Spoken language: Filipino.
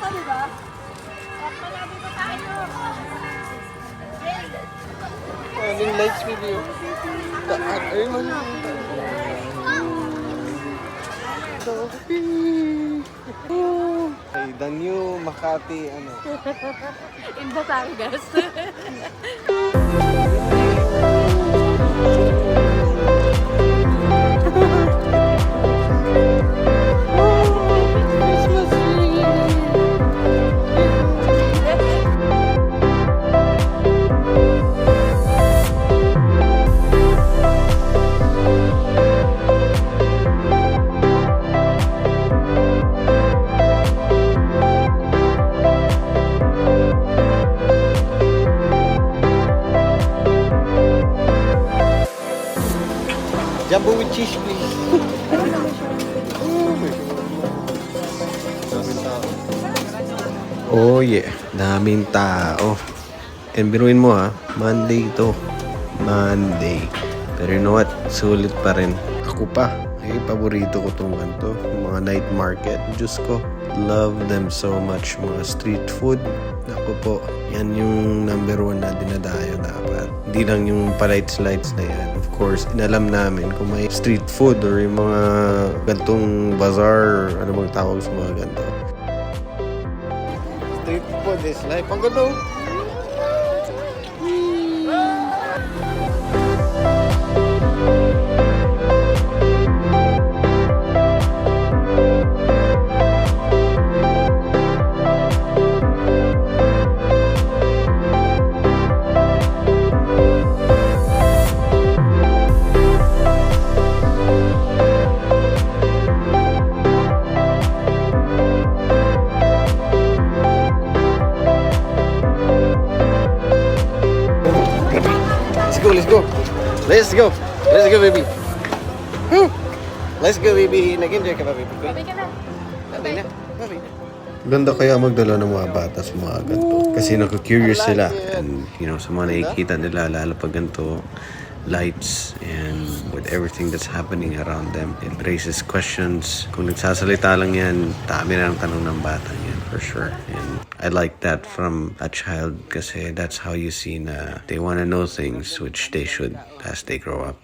ka, di ba? Palagi pa tayo. Maraming lights video. Ay, Ay, the new Makati, ano. In Batangas. Christmas tree! Jumbo with cheese, please. Oh yeah, daming tao. And biruin mo ha, Monday to. Monday. Pero you know what? Sulit pa rin. Ako pa. Ay, paborito ko tong ganito. Yung mga night market. Diyos ko. Love them so much. Mga street food. Ako po. Yan yung number 1 na dinadayo dapat. Hindi lang yung palights-lights na yan. Of course, inalam namin kung may street food or yung mga gantong bazaar, ano bang tawag sa mga ganito. Street food is life. Ang ganda. Let's go. Let's go. Let's go, baby. Woo. Let's go, baby. Nag-enjoy ka ba, baby? Sabi ka na. Sabi na. Sabi na. Ganda kaya magdala ng mga bata sa mga ganito. Kasi naku-curious sila. And, you know, sa mga nakikita nila, lalo pag ganito, lights and with everything that's happening around them. It raises questions. Kung nagsasalita lang yan, dami na ng tanong ng bata yan, for sure. And I like that from a child kasi that's how you see na they want to know things which they should as they grow up.